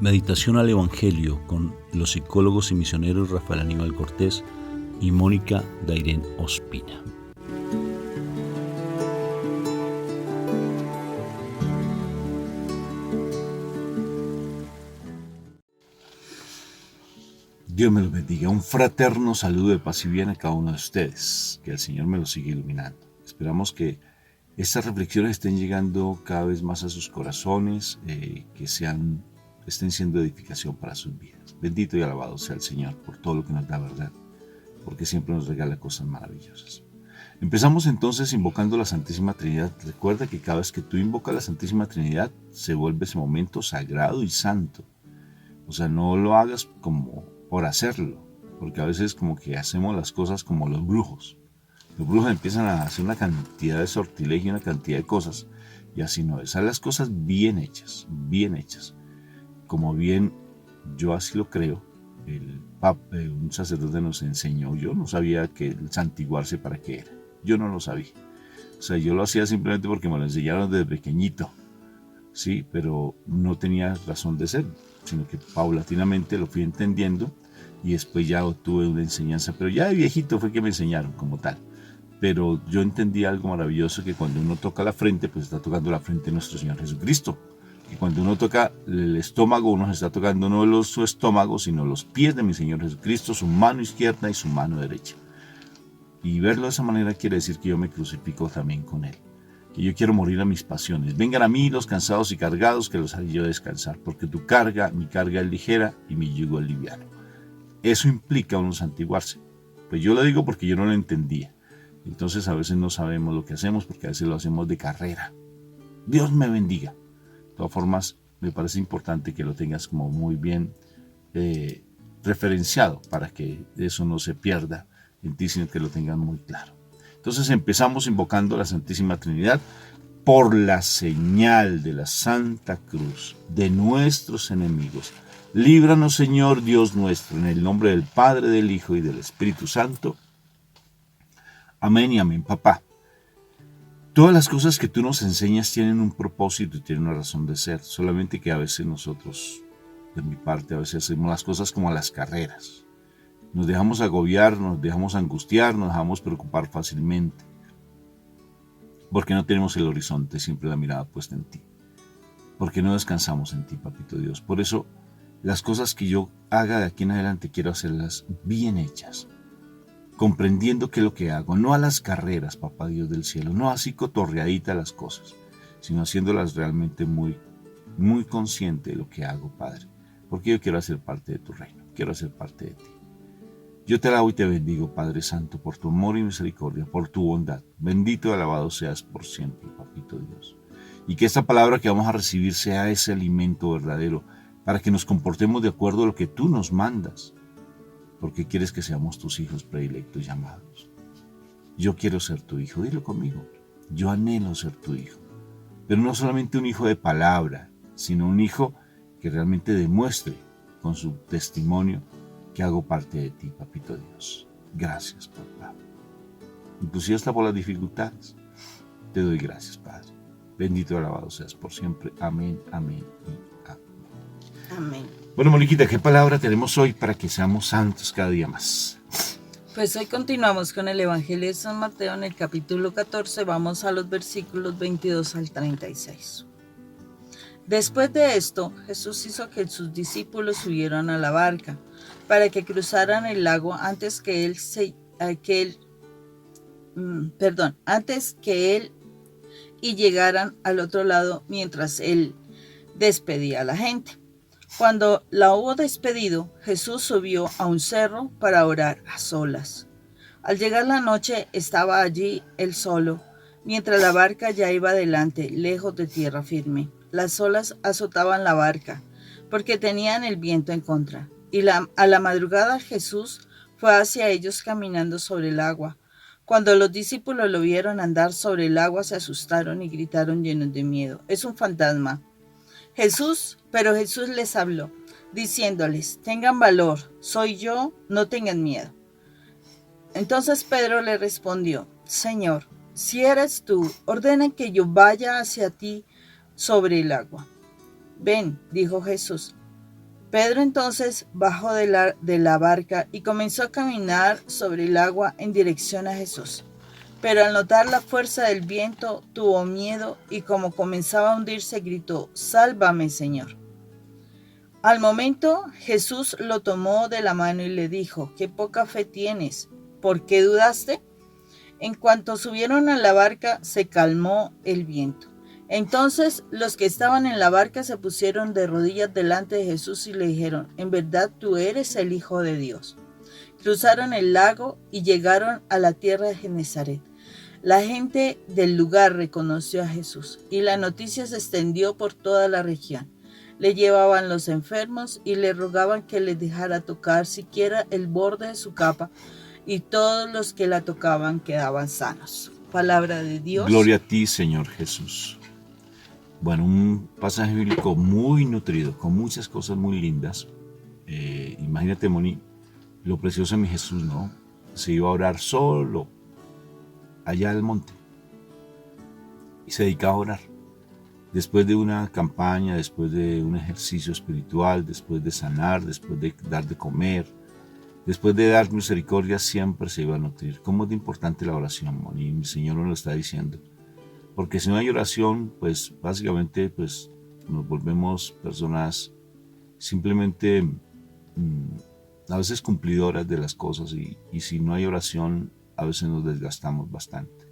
Meditación al Evangelio con los psicólogos y misioneros Rafael Aníbal Cortés y Mónica Dairén Ospina. Dios me los bendiga. Un fraterno saludo de paz y bien a cada uno de ustedes. Que el Señor me los siga iluminando. Esperamos que estas reflexiones estén llegando cada vez más a sus corazones, que estén siendo edificación para sus vidas. Bendito y alabado sea el Señor por todo lo que nos da, verdad, porque siempre nos regala cosas maravillosas. Empezamos entonces invocando la Santísima Trinidad. Recuerda que cada vez que tú invocas la Santísima Trinidad se vuelve ese momento sagrado y santo. O sea, no lo hagas como por hacerlo, porque a veces como que hacemos las cosas como los brujos. Los brujos empiezan a hacer una cantidad de sortilegio, una cantidad de cosas, y así no es. Las cosas bien hechas, como bien yo así lo creo. Un sacerdote nos enseñó. Yo no sabía que el santiguarse para qué era. Yo no lo sabía. O sea, yo lo hacía simplemente porque me lo enseñaron desde pequeñito. Sí, pero no tenía razón de ser, sino que paulatinamente lo fui entendiendo y después ya obtuve una enseñanza. Pero ya de viejito fue que me enseñaron como tal. Pero yo entendí algo maravilloso, que cuando uno toca la frente, pues está tocando la frente de nuestro Señor Jesucristo. Y cuando uno toca el estómago, uno se está tocando no su estómago, sino los pies de mi Señor Jesucristo, su mano izquierda y su mano derecha. Y verlo de esa manera quiere decir que yo me crucifico también con Él. Que yo quiero morir a mis pasiones. Vengan a mí los cansados y cargados, que los haré yo descansar. Porque mi carga es ligera y mi yugo es liviano. Eso implica uno santiguarse. Pues yo lo digo porque yo no lo entendía. Entonces a veces no sabemos lo que hacemos, porque a veces lo hacemos de carrera. Dios me bendiga. De todas formas, me parece importante que lo tengas como muy bien referenciado, para que eso no se pierda en ti, sino que lo tengas muy claro. Entonces empezamos invocando a la Santísima Trinidad por la señal de la Santa Cruz de nuestros enemigos. Líbranos, Señor Dios nuestro, en el nombre del Padre, del Hijo y del Espíritu Santo. Amén y amén, papá. Todas las cosas que tú nos enseñas tienen un propósito y tienen una razón de ser, solamente que a veces nosotros, de mi parte, a veces hacemos las cosas como a las carreras. Nos dejamos agobiar, nos dejamos angustiar, nos dejamos preocupar fácilmente, porque no tenemos el horizonte, siempre la mirada puesta en ti, porque no descansamos en ti, papito Dios. Por eso, las cosas que yo haga de aquí en adelante quiero hacerlas bien hechas, comprendiendo qué es lo que hago, no a las carreras, papá Dios del cielo, no así cotorreadita las cosas, sino haciéndolas realmente muy, muy consciente de lo que hago, Padre, porque yo quiero hacer parte de tu reino, quiero hacer parte de ti. Yo te alabo y te bendigo, Padre Santo, por tu amor y misericordia, por tu bondad. Bendito y alabado seas por siempre, papito Dios. Y que esta palabra que vamos a recibir sea ese alimento verdadero, para que nos comportemos de acuerdo a lo que tú nos mandas, porque quieres que seamos tus hijos predilectos llamados. Yo quiero ser tu hijo, dilo conmigo. Yo anhelo ser tu hijo, pero no solamente un hijo de palabra, sino un hijo que realmente demuestre con su testimonio que hago parte de ti, papito Dios. Gracias, papá. Inclusive hasta por las dificultades, te doy gracias, Padre. Bendito y alabado seas por siempre. Amén, amén y amén. Amén. Bueno, Moniquita, ¿qué palabra tenemos hoy para que seamos santos cada día más? Pues hoy continuamos con el Evangelio de San Mateo en el capítulo 14, vamos a los versículos 22 al 36. Después de esto, Jesús hizo que sus discípulos subieran a la barca para que cruzaran el lago antes que él y llegaran al otro lado mientras él despedía a la gente. Cuando la hubo despedido, Jesús subió a un cerro para orar a solas. Al llegar la noche, estaba allí él solo, mientras la barca ya iba adelante, lejos de tierra firme. Las olas azotaban la barca, porque tenían el viento en contra. Y a la madrugada Jesús fue hacia ellos caminando sobre el agua. Cuando los discípulos lo vieron andar sobre el agua, se asustaron y gritaron llenos de miedo: «¡Es un fantasma!». Pero Jesús les habló, diciéndoles: «Tengan valor, soy yo, no tengan miedo». Entonces Pedro le respondió: «Señor, si eres tú, ordena que yo vaya hacia ti sobre el agua». Ven, dijo Jesús. Pedro entonces bajó de la barca y comenzó a caminar sobre el agua en dirección a Jesús. Pero al notar la fuerza del viento, tuvo miedo y como comenzaba a hundirse, gritó: «Sálvame, Señor». Al momento, Jesús lo tomó de la mano y le dijo: «Qué poca fe tienes, ¿por qué dudaste?». En cuanto subieron a la barca, se calmó el viento. Entonces los que estaban en la barca se pusieron de rodillas delante de Jesús y le dijeron: «En verdad tú eres el Hijo de Dios». Cruzaron el lago y llegaron a la tierra de Genesaret. La gente del lugar reconoció a Jesús y la noticia se extendió por toda la región. Le llevaban los enfermos y le rogaban que les dejara tocar siquiera el borde de su capa, y todos los que la tocaban quedaban sanos. Palabra de Dios. Gloria a ti, Señor Jesús. Bueno, un pasaje bíblico muy nutrido, con muchas cosas muy lindas. Imagínate, Moni, lo precioso de mi Jesús, ¿no? Se iba a orar solo allá al monte y se dedicaba a orar. Después de una campaña, después de un ejercicio espiritual, después de sanar, después de dar de comer, después de dar misericordia, siempre se iba a nutrir. ¿Cómo es de importante la oración, Moni? Mi Señor nos lo está diciendo. Porque si no hay oración, pues básicamente pues, nos volvemos personas simplemente a veces cumplidoras de las cosas y si no hay oración, a veces nos desgastamos bastante.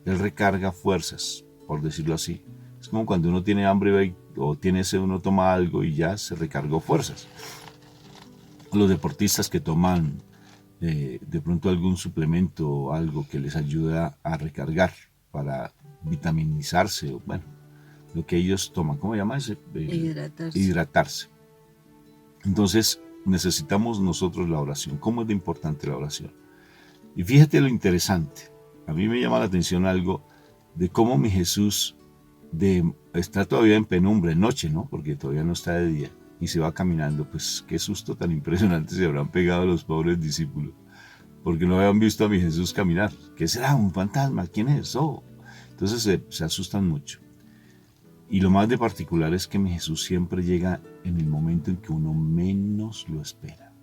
Él recarga fuerzas, por decirlo así. Es como cuando uno tiene hambre o tiene sed, uno toma algo y ya se recargó fuerzas. Los deportistas que toman de pronto algún suplemento o algo que les ayuda a recargar para vitaminizarse, o bueno, lo que ellos toman, ¿cómo se llama ese? Hidratarse. Entonces necesitamos nosotros la oración. ¿Cómo es de importante la oración? Y fíjate lo interesante, a mí me llama la atención algo de cómo mi Jesús está todavía en penumbra, en noche, ¿no? Porque todavía no está de día, y se va caminando. Pues qué susto tan impresionante se habrán pegado los pobres discípulos, porque no habían visto a mi Jesús caminar. ¿Qué será? ¿Un fantasma? ¿Quién es? Oh. Entonces se asustan mucho. Y lo más de particular es que mi Jesús siempre llega en el momento en que uno menos lo espera.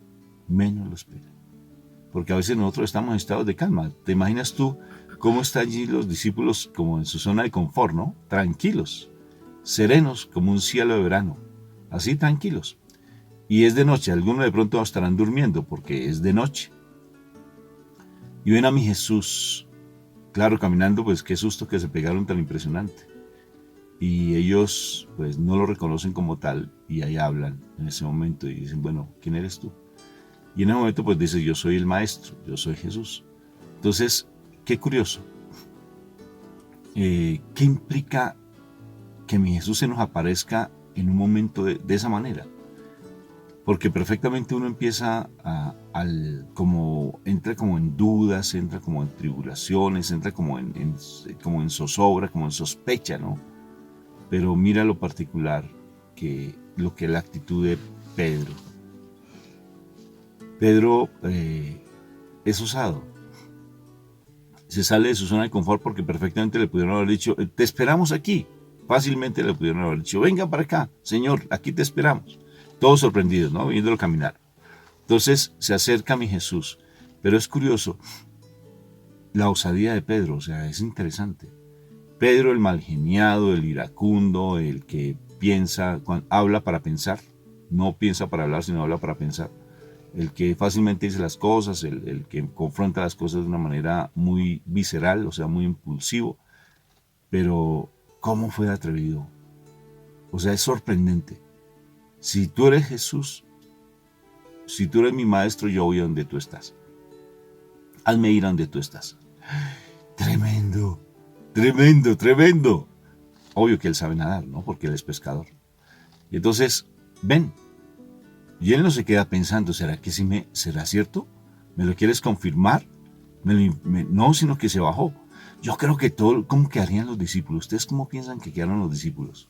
Menos lo espera. Porque a veces nosotros estamos en estados de calma. ¿Te imaginas tú cómo están allí los discípulos como en su zona de confort, ¿no? Tranquilos, serenos como un cielo de verano. Así tranquilos. Y es de noche. Algunos de pronto estarán durmiendo porque es de noche. Y ven a mi Jesús, claro, caminando, pues qué susto que se pegaron tan impresionante. Y ellos pues no lo reconocen como tal y ahí hablan en ese momento y dicen: bueno, ¿quién eres tú? Y en ese momento pues dice: yo soy el maestro, yo soy Jesús. Entonces, qué curioso. ¿Qué implica que mi Jesús se nos aparezca en un momento de esa manera? Porque perfectamente uno empieza entra como en dudas, entra como en tribulaciones, entra como en zozobra, como en sospecha, ¿no? Pero mira lo particular, lo que es la actitud de Pedro. Pedro es osado. Se sale de su zona de confort porque perfectamente le pudieron haber dicho: te esperamos aquí. Fácilmente le pudieron haber dicho: venga para acá, Señor, aquí te esperamos. Todos sorprendidos, ¿no? Viéndolo caminar. Entonces se acerca a mi Jesús. Pero es curioso la osadía de Pedro, o sea, es interesante. Pedro, el malgeniado, el iracundo, el que habla para pensar, no piensa para hablar, sino habla para pensar. El que fácilmente dice las cosas, el que confronta las cosas de una manera muy visceral, o sea, muy impulsivo. Pero, ¿cómo fue atrevido? O sea, es sorprendente. Si tú eres Jesús, si tú eres mi maestro, yo voy a donde tú estás. Hazme ir a donde tú estás. Tremendo. Tremendo, tremendo. Obvio que él sabe nadar, ¿no? Porque él es pescador. Y entonces, ven. Y él no se queda pensando: ¿será que será cierto? ¿Me lo quieres confirmar? No, sino que se bajó. Yo creo que ¿cómo quedarían los discípulos? ¿Ustedes cómo piensan que quedaron los discípulos?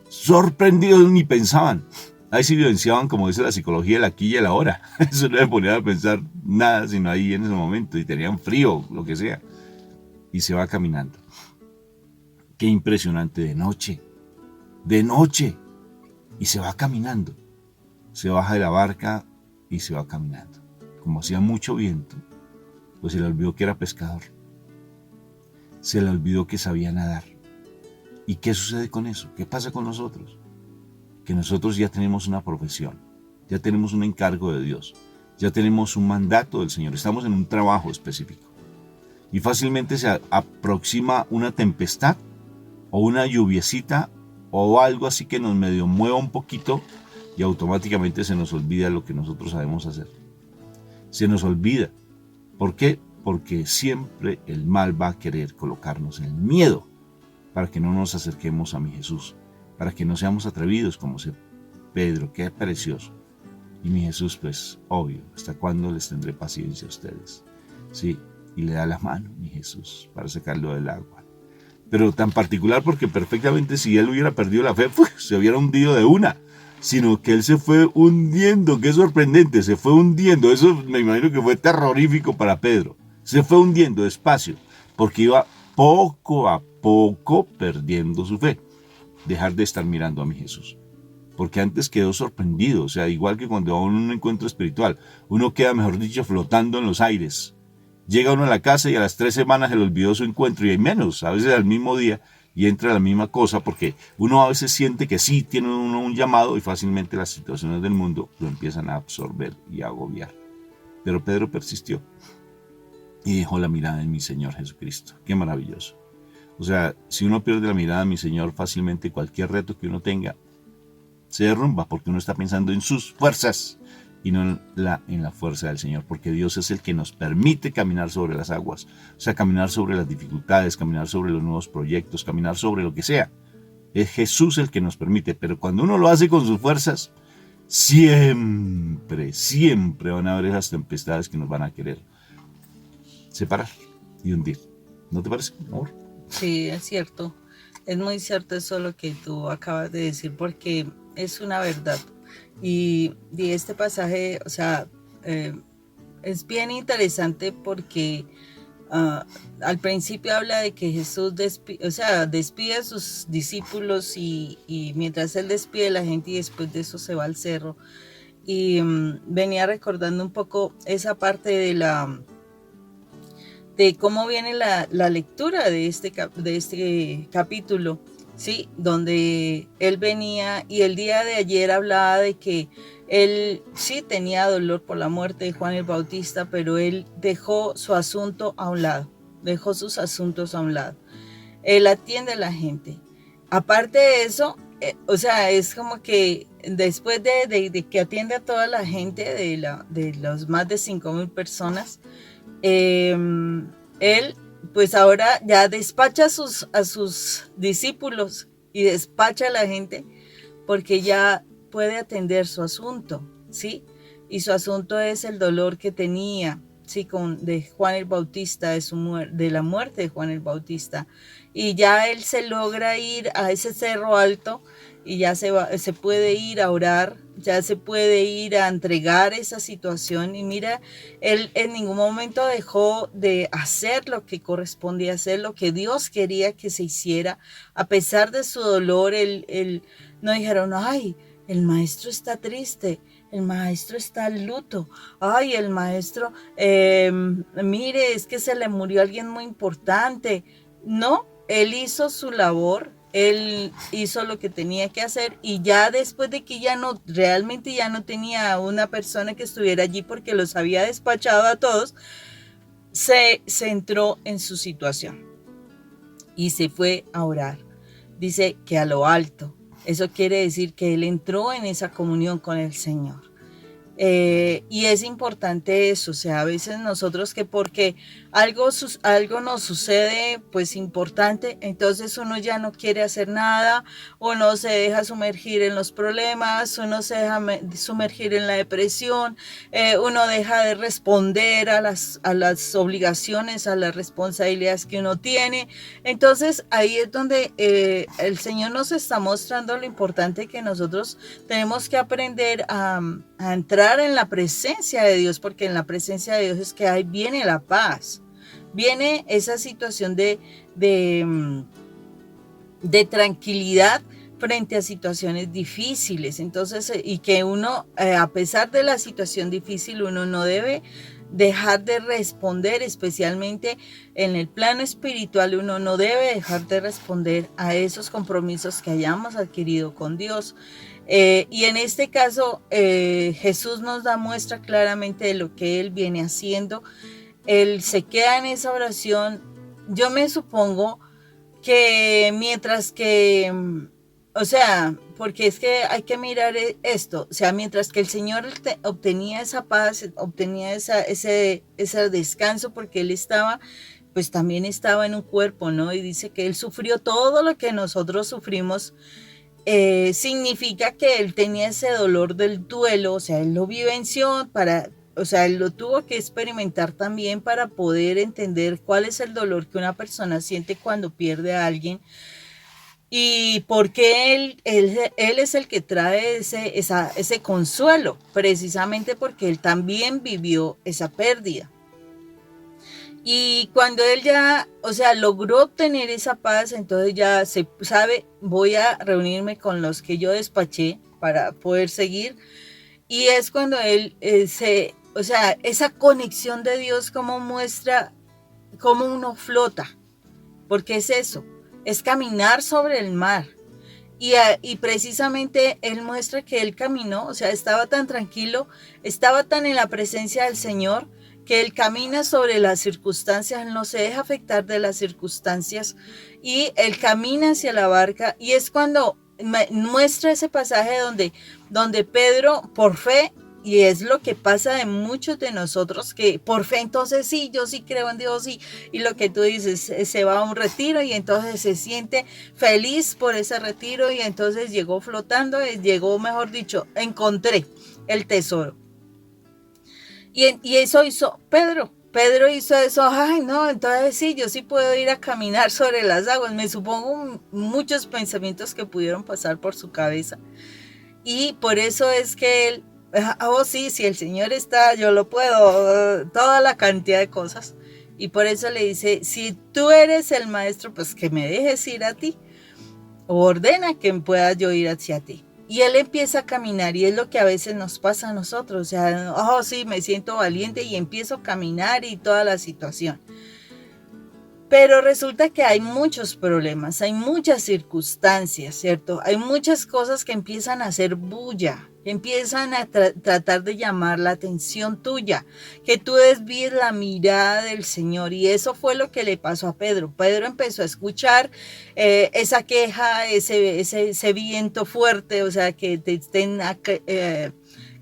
Sorprendidos, ni pensaban. Ahí sí vivenciaban, como dice la psicología, el aquí y el ahora. Eso no le ponía a pensar nada, sino ahí en ese momento. Y tenían frío, lo que sea. Y se va caminando. Qué impresionante, de noche. De noche. y se va caminando. Se baja de la barca y se va caminando. Como hacía mucho viento, pues se le olvidó que era pescador. Se le olvidó que sabía nadar. ¿Y qué sucede con eso? ¿Qué pasa con nosotros? Que nosotros ya tenemos una profesión, ya tenemos un encargo de Dios, ya tenemos un mandato del Señor, estamos en un trabajo específico. Y fácilmente se aproxima una tempestad o una lluviecita o algo así que nos medio mueva un poquito y automáticamente se nos olvida lo que nosotros sabemos hacer. Se nos olvida. ¿Por qué? Porque siempre el mal va a querer colocarnos en el miedo para que no nos acerquemos a mi Jesús, para que no seamos atrevidos como Pedro, qué precioso. Y mi Jesús, pues, obvio, ¿hasta cuándo les tendré paciencia a ustedes? Sí, y le da la mano, mi Jesús, para sacarlo del agua. Pero tan particular porque perfectamente si él hubiera perdido la fe, se hubiera hundido de una, sino que él se fue hundiendo, qué sorprendente, se fue hundiendo. Eso me imagino que fue terrorífico para Pedro. Se fue hundiendo despacio, porque iba poco a poco perdiendo su fe. Dejar de estar mirando a mi Jesús. Porque antes quedó sorprendido, o sea, igual que cuando va a un encuentro espiritual, uno queda, mejor dicho, flotando en los aires. Llega uno a la casa y a las 3 semanas se le olvidó su encuentro, y hay menos, a veces al mismo día, y entra la misma cosa, porque uno a veces siente que sí tiene uno un llamado y fácilmente las situaciones del mundo lo empiezan a absorber y a agobiar. Pero Pedro persistió y dejó la mirada en mi Señor Jesucristo. Qué maravilloso. O sea, si uno pierde la mirada en mi Señor, fácilmente cualquier reto que uno tenga se derrumba, porque uno está pensando en sus fuerzas y no en la fuerza del Señor, porque Dios es el que nos permite caminar sobre las aguas, o sea, caminar sobre las dificultades, caminar sobre los nuevos proyectos, caminar sobre lo que sea. Es Jesús el que nos permite, pero cuando uno lo hace con sus fuerzas, siempre van a haber esas tempestades que nos van a querer separar y hundir. ¿No te parece, amor? Sí, es cierto. Es muy cierto eso lo que tú acabas de decir, porque es una verdad. Y este pasaje, o sea, es bien interesante porque al principio habla de que Jesús despide a sus discípulos y mientras él despide a la gente y después de eso se va al cerro. Y venía recordando un poco esa parte de cómo viene la lectura de este capítulo, ¿sí? Donde él venía y el día de ayer hablaba de que él sí tenía dolor por la muerte de Juan el Bautista, pero él dejó su asunto a un lado, dejó sus asuntos a un lado. Él atiende a la gente. Aparte de eso, o sea, es como que después de que atiende a toda la gente, de los más de 5,000 personas, él pues ahora ya despacha a sus discípulos y despacha a la gente porque ya puede atender su asunto, ¿sí? Y su asunto es el dolor que tenía, ¿sí? De Juan el Bautista, de la muerte de Juan el Bautista. Y ya él se logra ir a ese cerro alto y ya se puede ir a orar, ya se puede ir a entregar esa situación. Y mira, él en ningún momento dejó de hacer lo que correspondía hacer, lo que Dios quería que se hiciera. A pesar de su dolor, él no dijeron, ay, el maestro está triste, el maestro está en luto, ay, el maestro, mire, es que se le murió alguien muy importante. No, él hizo su labor, él hizo lo que tenía que hacer y ya después de que realmente ya no tenía una persona que estuviera allí porque los había despachado a todos, se centró en su situación y se fue a orar. Dice que a lo alto. Eso quiere decir que él entró en esa comunión con el Señor. Y es importante eso, o sea, a veces nosotros que porque algo nos sucede pues importante, entonces uno ya no quiere hacer nada, uno se deja sumergir en los problemas, uno se deja sumergir en la depresión, uno deja de responder a las obligaciones, a las responsabilidades que uno tiene. Entonces ahí es donde el Señor nos está mostrando lo importante que nosotros tenemos que aprender a entrar en la presencia de Dios, porque en la presencia de Dios es que ahí viene la paz, viene esa situación de tranquilidad, frente a situaciones difíciles. Entonces, y que uno, a pesar de la situación difícil, uno no debe dejar de responder, especialmente en el plano espiritual, uno no debe dejar de responder a esos compromisos que hayamos adquirido con Dios. Y en este caso, Jesús nos da muestra claramente de lo que Él viene haciendo. Él se queda en esa oración. Yo me supongo que mientras que, o sea, porque es que hay que mirar esto, o sea, mientras que el Señor obtenía esa paz, obtenía ese descanso, porque Él estaba, pues también estaba en un cuerpo, ¿no? Y dice que Él sufrió todo lo que nosotros sufrimos. Significa que Él tenía ese dolor del duelo, o sea, Él lo vivenció o sea, Él lo tuvo que experimentar también para poder entender cuál es el dolor que una persona siente cuando pierde a alguien. Y porque él es el que trae ese consuelo, precisamente porque Él también vivió esa pérdida. Y cuando Él ya, o sea, logró obtener esa paz, entonces ya se sabe, voy a reunirme con los que yo despaché para poder seguir. Y es cuando Él o sea, esa conexión de Dios como muestra cómo uno flota, porque es eso, es caminar sobre el mar. Y precisamente Él muestra que Él caminó, o sea, estaba tan tranquilo, estaba tan en la presencia del Señor, que Él camina sobre las circunstancias, Él no se deja afectar de las circunstancias, y Él camina hacia la barca, y es cuando muestra ese pasaje donde Pedro, por fe, y es lo que pasa de muchos de nosotros, que por fe entonces sí, yo sí creo en Dios, y lo que tú dices, se va a un retiro y entonces se siente feliz por ese retiro, y entonces llegó flotando, llegó, mejor dicho, encontré el tesoro. Y eso hizo Pedro. Pedro hizo eso. Ay, no, entonces sí, yo sí puedo ir a caminar sobre las aguas. Me supongo muchos pensamientos que pudieron pasar por su cabeza. Y por eso es que él, oh sí, si el Señor está, yo lo puedo, toda la cantidad de cosas. Y por eso le dice, si tú eres el maestro, pues que me dejes ir a ti. O ordena que pueda yo ir hacia ti. Y Él empieza a caminar, y es lo que a veces nos pasa a nosotros. O sea, oh sí, me siento valiente y empiezo a caminar y toda la situación. Pero resulta que hay muchos problemas, hay muchas circunstancias, ¿cierto? Hay muchas cosas que empiezan a hacer bulla, que empiezan a tratar de llamar la atención tuya, que tú desvíes la mirada del Señor. Y eso fue lo que le pasó a Pedro. Pedro empezó a escuchar esa queja, ese viento fuerte, o sea, que te estén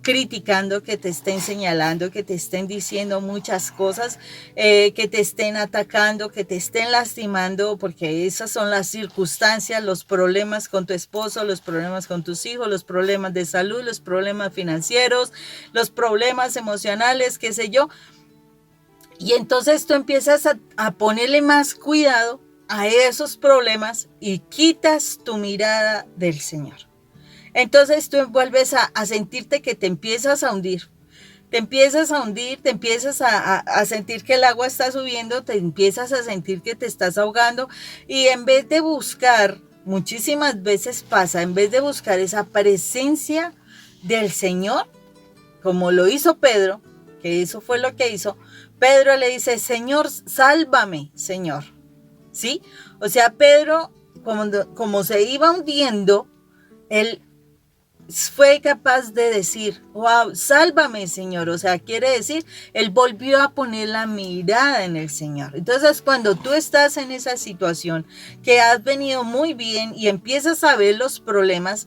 criticando, que te estén señalando, que te estén diciendo muchas cosas, que te estén atacando, que te estén lastimando, porque esas son las circunstancias, los problemas con tu esposo, los problemas con tus hijos, los problemas de salud, los problemas financieros, los problemas emocionales, qué sé yo. Y entonces tú empiezas a ponerle más cuidado a esos problemas y quitas tu mirada del Señor. Entonces tú vuelves a sentirte que te empiezas a hundir. Te empiezas a hundir, te empiezas a sentir que el agua está subiendo, te empiezas a sentir que te estás ahogando. Y en vez de buscar, muchísimas veces pasa, en vez de buscar esa presencia del Señor, como lo hizo Pedro, que eso fue lo que hizo, Pedro le dice, Señor, sálvame, Señor. ¿Sí? O sea, Pedro, como se iba hundiendo, él fue capaz de decir, wow, sálvame, Señor. O sea, quiere decir, él volvió a poner la mirada en el Señor. Entonces, cuando tú estás en esa situación, que has venido muy bien y empiezas a ver los problemas,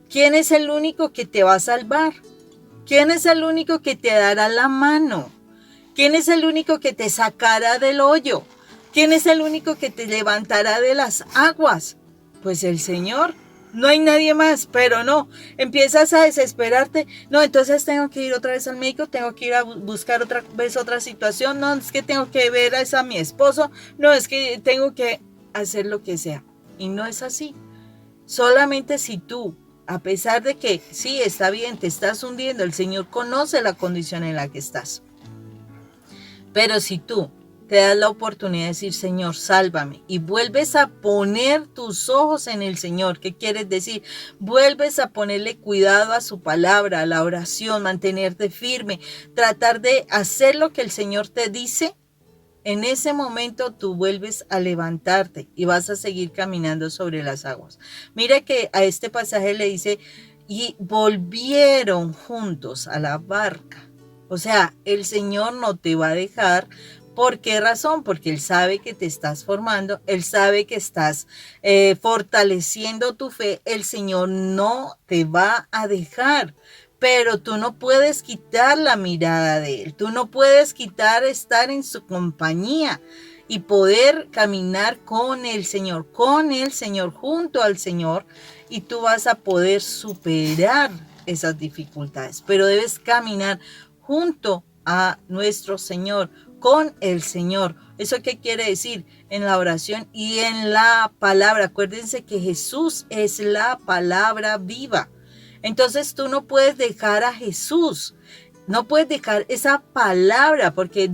¿quién es el único que te va a salvar? ¿Quién es el único que te dará la mano? ¿Quién es el único que te sacará del hoyo? ¿Quién es el único que te levantará de las aguas? Pues el Señor. No hay nadie más, pero no, empiezas a desesperarte, no, entonces tengo que ir otra vez al médico, tengo que ir a buscar otra vez otra situación, no, es que tengo que ver a mi esposo, no, es que tengo que hacer lo que sea. Y no es así. Solamente si tú, a pesar de que sí, está bien, te estás hundiendo, el Señor conoce la condición en la que estás. Pero si tú te das la oportunidad de decir, Señor, sálvame, y vuelves a poner tus ojos en el Señor. ¿Qué quieres decir? Vuelves a ponerle cuidado a su palabra, a la oración, mantenerte firme, tratar de hacer lo que el Señor te dice. En ese momento tú vuelves a levantarte y vas a seguir caminando sobre las aguas. Mira que a este pasaje le dice, y volvieron juntos a la barca. O sea, el Señor no te va a dejar. ¿Por qué razón? Porque Él sabe que te estás formando, Él sabe que estás fortaleciendo tu fe. El Señor no te va a dejar. Pero tú no puedes quitar la mirada de Él, tú no puedes quitar estar en su compañía y poder caminar con el Señor, junto al Señor, y tú vas a poder superar esas dificultades. Pero debes caminar junto a nuestro Señor, con el Señor. ¿Eso qué quiere decir? En la oración y en la palabra. Acuérdense que Jesús es la palabra viva. Entonces tú no puedes dejar a Jesús, no puedes dejar esa palabra, porque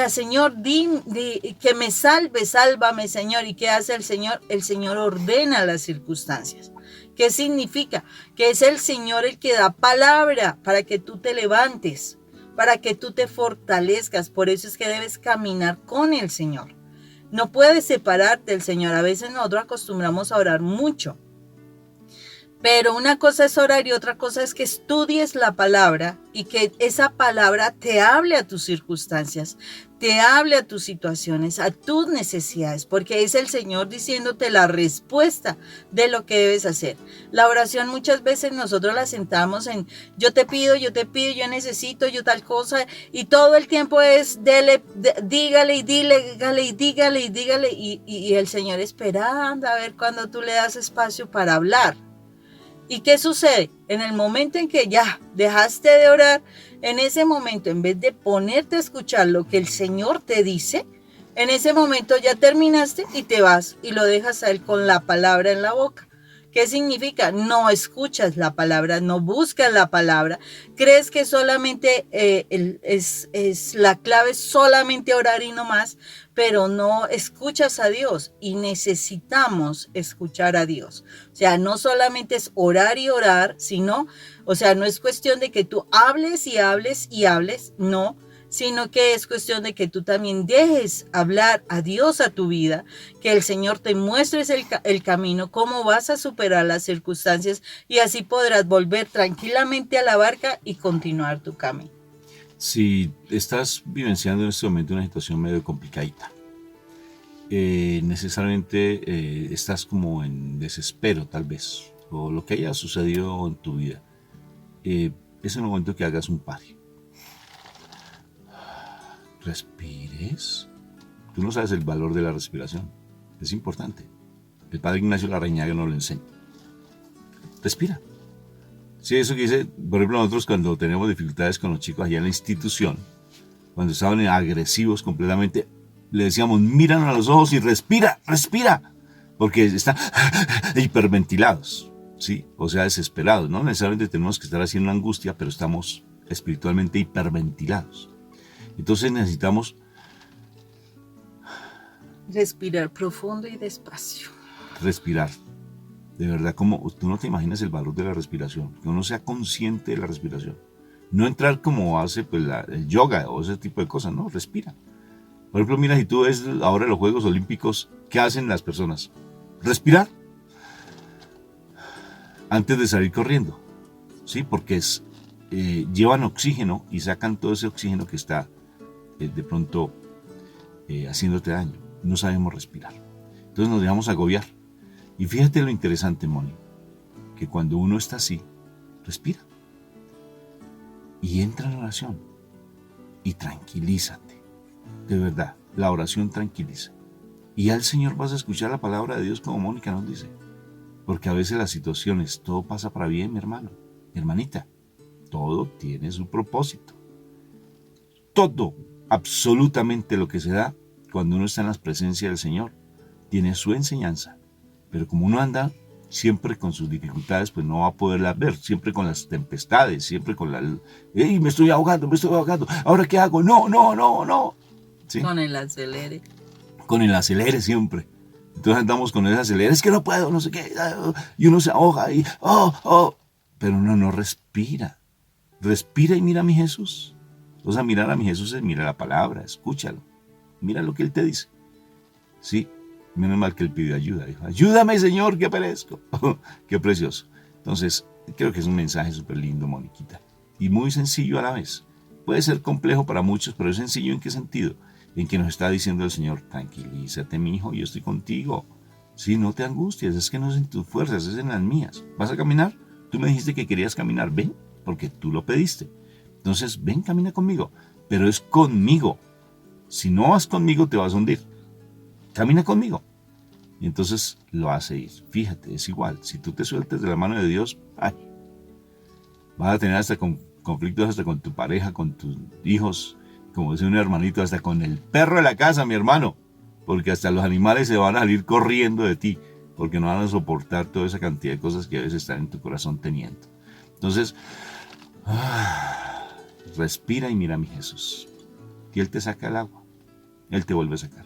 Señor, que me salve, sálvame, Señor. ¿Y qué hace el Señor? El Señor ordena las circunstancias. ¿Qué significa? Que es el Señor el que da palabra para que tú te levantes, para que tú te fortalezcas. Por eso es que debes caminar con el Señor. No puedes separarte del Señor. A veces nosotros acostumbramos a orar mucho. Pero una cosa es orar y otra cosa es que estudies la palabra y que esa palabra te hable a tus circunstancias, te hable a tus situaciones, a tus necesidades, porque es el Señor diciéndote la respuesta de lo que debes hacer. La oración muchas veces nosotros la sentamos en yo te pido, yo necesito, yo tal cosa, y todo el tiempo es dígale y el Señor esperando a ver cuando tú le das espacio para hablar. ¿Y qué sucede? En el momento en que ya dejaste de orar, en ese momento, en vez de ponerte a escuchar lo que el Señor te dice, en ese momento ya terminaste y te vas y lo dejas a Él con la palabra en la boca. ¿Qué significa? No escuchas la palabra, no buscas la palabra, crees que solamente la clave es solamente orar y no más, pero no escuchas a Dios y necesitamos escuchar a Dios. O sea, no solamente es orar y orar, sino, no es cuestión de que tú hables y hables y hables, no, sino que es cuestión de que tú también dejes hablar a Dios a tu vida, que el Señor te muestre el camino, cómo vas a superar las circunstancias y así podrás volver tranquilamente a la barca y continuar tu camino. Si estás vivenciando en este momento una situación medio complicadita, necesariamente estás como en desespero tal vez, o lo que haya sucedido en tu vida, es el momento que hagas un pare. Respires. Tú no sabes el valor de la respiración. Es importante. El padre Ignacio Larrañaga nos lo enseña. Respira. Sí, eso que dice, por ejemplo, nosotros cuando tenemos dificultades con los chicos allá en la institución, cuando estaban agresivos completamente, le decíamos, míranos a los ojos y respira, porque están hiperventilados, ¿sí? O sea, desesperados. No necesariamente tenemos que estar haciendo angustia, pero estamos espiritualmente hiperventilados. Entonces necesitamos respirar profundo y despacio. Respirar. De verdad, como tú no te imaginas el valor de la respiración, que uno sea consciente de la respiración. No entrar como hace el yoga o ese tipo de cosas, no, respira. Por ejemplo, mira, si tú ves ahora los Juegos Olímpicos, ¿qué hacen las personas? Respirar antes de salir corriendo, ¿sí? Porque llevan oxígeno y sacan todo ese oxígeno que está de pronto haciéndote daño. No sabemos respirar. Entonces nos dejamos agobiar. Y fíjate lo interesante, Moni, que cuando uno está así, respira y entra en oración y tranquilízate. De verdad, la oración tranquiliza. Y al Señor vas a escuchar la palabra de Dios como Mónica nos dice. Porque a veces las situaciones, todo pasa para bien, mi hermano, mi hermanita. Todo tiene su propósito. Todo, absolutamente lo que se da cuando uno está en la presencia del Señor, tiene su enseñanza. Pero como uno anda siempre con sus dificultades, pues no va a poderlas ver, siempre con las tempestades, siempre con ¡Ey, me estoy ahogando! ¿Ahora qué hago? No. ¿sí? Con el acelere. Con el acelere siempre. Entonces andamos con el acelere, es que no puedo, no sé qué, y uno se ahoga y, pero uno no respira. Respira y mira a mi Jesús. O sea, mirar a mi Jesús es mirar la palabra, escúchalo. Mira lo que Él te dice. Sí, menos mal que Él pidió ayuda. Dijo, ayúdame, Señor, que perezco. Qué precioso. Entonces, creo que es un mensaje súper lindo, Moniquita. Y muy sencillo a la vez. Puede ser complejo para muchos, pero es sencillo ¿en qué sentido? En que nos está diciendo el Señor, tranquilízate, mi hijo, yo estoy contigo. Sí, no te angusties, es que no es en tus fuerzas, es en las mías. ¿Vas a caminar? Tú me dijiste que querías caminar, ven, porque tú lo pediste. Entonces, ven, camina conmigo, pero es conmigo. Si no vas conmigo, te vas a hundir. Camina conmigo. Y entonces lo hace ir. Fíjate, es igual. Si tú te sueltas de la mano de Dios, vas a tener hasta conflictos hasta con tu pareja, con tus hijos, como dice un hermanito, hasta con el perro de la casa, mi hermano. Porque hasta los animales se van a salir corriendo de ti, porque no van a soportar toda esa cantidad de cosas que a veces están en tu corazón teniendo. Entonces, respira y mira a mi Jesús. Que Él te saca el agua. Él te vuelve a sacar.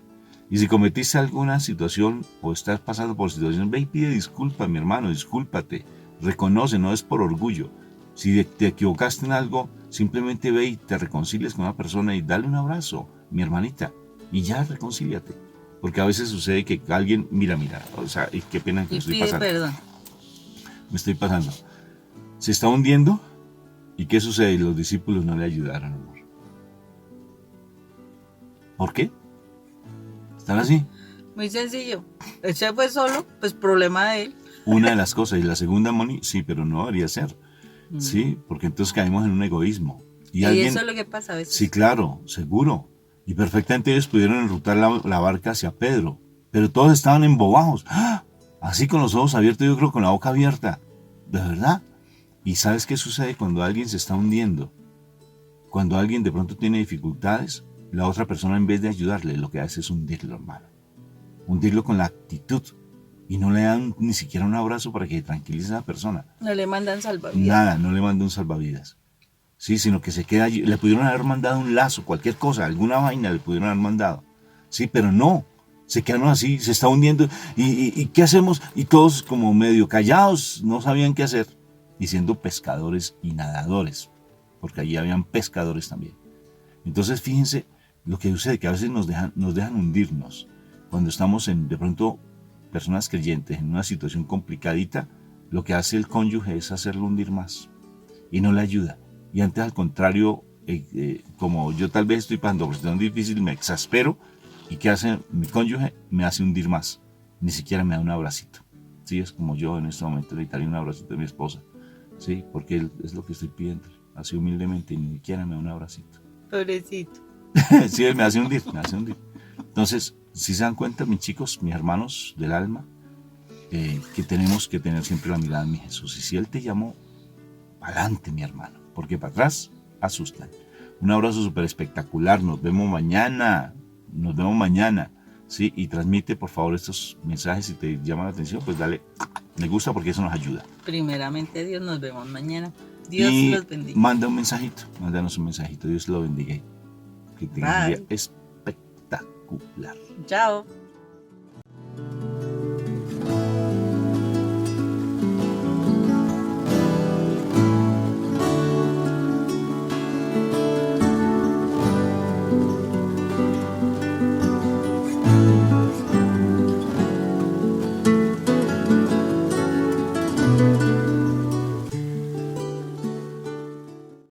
Y si cometiste alguna situación o estás pasando por situación, ve y pide disculpa, mi hermano, discúlpate. Reconoce, no es por orgullo. Si te equivocaste en algo, simplemente ve y te reconcilias con una persona y dale un abrazo, mi hermanita, y ya reconcíliate. Porque a veces sucede que alguien, mira, o sea, y qué pena que me estoy pasando. Perdón. Me estoy pasando. Se está hundiendo, ¿y qué sucede? Los discípulos no le ayudaron, amor. ¿Por qué? ¿Están así? Muy sencillo. Él se fue solo, pues problema de él. Una de las cosas. Y la segunda, Moni, sí, pero no debería ser. Sí, porque entonces caemos en un egoísmo. Y eso es lo que pasa a veces. Sí, claro, seguro. Y perfectamente ellos pudieron enrutar la barca hacia Pedro. Pero todos estaban embobados. ¡Ah! Así con los ojos abiertos, yo creo con la boca abierta. ¿De verdad? ¿Y sabes qué sucede cuando alguien se está hundiendo? Cuando alguien de pronto tiene dificultades, la otra persona en vez de ayudarle, lo que hace es hundirlo, hermano. Hundirlo con la actitud. Y no le dan ni siquiera un abrazo para que tranquilice a la persona. No le mandan salvavidas. Nada, no le mandan un salvavidas. Sí, sino que se queda allí. Le pudieron haber mandado un lazo, cualquier cosa, alguna vaina le pudieron haber mandado. Sí, pero no. Se quedaron así, se está hundiendo. ¿Y qué hacemos? Y todos como medio callados, no sabían qué hacer. Y siendo pescadores y nadadores. Porque allí habían pescadores también. Entonces, fíjense lo que sucede, que a veces nos dejan hundirnos. Cuando estamos de pronto, personas creyentes en una situación complicadita, lo que hace el cónyuge es hacerlo hundir más y no le ayuda. Y antes, al contrario, como yo tal vez estoy pasando por situación difícil, me exaspero y ¿qué hace mi cónyuge? Me hace hundir más. Ni siquiera me da un abracito. Sí, es como yo en este momento necesitaría un abracito de mi esposa. Sí, porque es lo que estoy pidiendo, así humildemente, y ni siquiera me da un abracito. Pobrecito. Sí, me hace hundir. Entonces, si se dan cuenta, mis chicos, mis hermanos del alma, que tenemos que tener siempre la mirada en mi Jesús. Y si Él te llamó, adelante, mi hermano, porque para atrás asustan. Un abrazo súper espectacular. Nos vemos mañana. ¿Sí? Y transmite, por favor, estos mensajes. Si te llaman la atención, pues dale me gusta porque eso nos ayuda. Primeramente, Dios, nos vemos mañana. Dios los bendiga. Mándanos un mensajito. Dios lo bendiga. Que tengas un día espectacular. Chao.